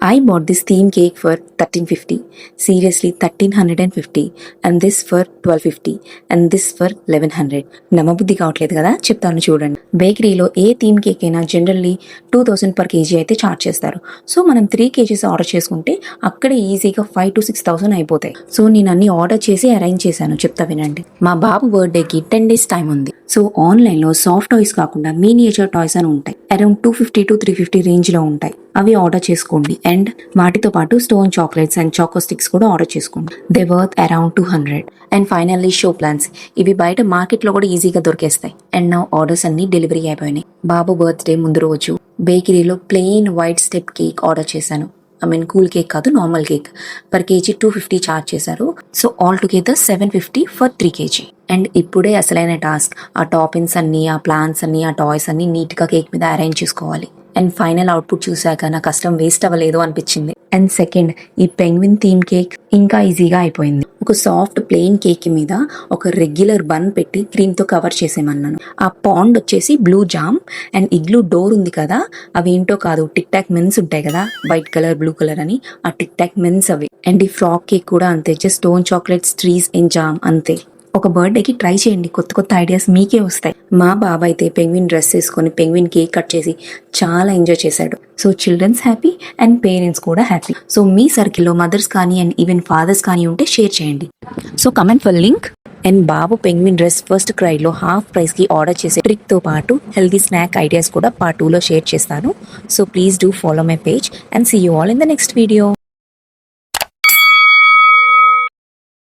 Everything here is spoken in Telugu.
I bought this theme cake for 1350. Seriously, 1350. And this for 1250. And this for 1100. నమ్మబుద్ధి కావట్లేదు కదా, చెప్తాను చూడండి. బేకరీలో ఏ థీమ్ కేక్ అయినా జనరల్లీ 2000 per kg అయితే చార్జ్ చేస్తారు. సో మనం 3 kgs ఆర్డర్ చేసుకుంటే అక్కడే ఈజీగా 5 to 6,000 అయిపోతాయి. సో నేను అన్ని ఆర్డర్ చేసి అరేంజ్ చేశాను, చెప్తా వినండి. మా బాబు బర్త్డేకి 10 days టైం ఉంది. సో ఆన్లైన్లో సాఫ్ట్ టాయ్స్ కాకుండా మినియేచర్ టాయ్స్ అని ఉంటాయి. అరౌండ్ 250 to 350 రేంజ్లో ఉంటాయి. అవి ఆర్డర్ చేసుకోండి. అండ్ వాటితో పాటు stone chocolates and choco sticks కూడా ఆర్డర్ చేసుకోండి. They worth around 200. And finally show plans. ఇవి బయట మార్కెట్లో కూడా ఈజీగా దొరికేస్తాయి. అండ్ నా ఆర్డర్స్ అన్ని డెలివరీ అయిపోయినాయి. బాబు బర్త్డే ముందు రోజు బేకరీలో plain white step cake order చేశాను. కూల్ కేక్ కాదు, normal cake. per kg 250 charge చేశారు. So altogether 750 for 3 kg. And ఇప్పుడే అసలైన టాస్క్, ఆ టాపింగ్స్ అన్ని, ఆ ప్లాన్స్ అన్ని, ఆ టాయ్స్ అన్ని నీట్గా కేక్ మీద అరేంజ్ చేసుకోవాలి. అండ్ ఫైనల్ అవుట్పుట్ చూసాక నా కష్టం వేస్ట్ అవ్వలేదు అనిపించింది. అండ్ సెకండ్, ఈ పెంగ్విన్ థీమ్ కేక్ ఇంకా ఈజీగా అయిపోయింది. ఒక సాఫ్ట్ ప్లెయిన్ కేక్ మీద ఒక రెగ్యులర్ బన్ పెట్టి క్రీమ్ తో కవర్ చేసేమన్నాను. ఆ పాండ్ వచ్చేసి blue jam and igloo door ఉంది కదా, అవి ఏంటో కాదు, టిక్ టాక్ మెన్స్ ఉంటాయి కదా, వైట్ కలర్ బ్లూ కలర్ అని, ఆ టిక్ టాక్ మెన్స్ అవి. అండ్ ఈ ఫ్రాక్ కేక్ కూడా అంతే, just stone chocolates, trees and jam అంతే. ఒక బర్త్డేకి ట్రై చేయండి, కొత్త కొత్త ఐడియాస్ మీకే వస్తాయి. మా బాబాయ్ అయితే పెంగ్విన్ డ్రెస్ వేసుకొని పెంగ్విన్ కేక్ కట్ చేసి చాలా ఎంజాయ్ చేశాడు. So childrens happy and parents కూడా హ్యాపీ. సో మీ సర్కిల్లో మదర్స్ కానీ అండ్ ఈవెన్ ఫాదర్స్ కానీ ఉంటే షేర్ చేయండి. So comment for link. And బాబు పెంగ్విన్ డ్రెస్ ఫస్ట్ క్రైలో హాఫ్ ప్రైస్కి ఆర్డర్ చేసే ట్రిక్తో పాటు హెల్తీ స్నాక్ ఐడియాస్ కూడా part 2లో షేర్ చేస్తాను. So please do follow my page and see you all in the next video.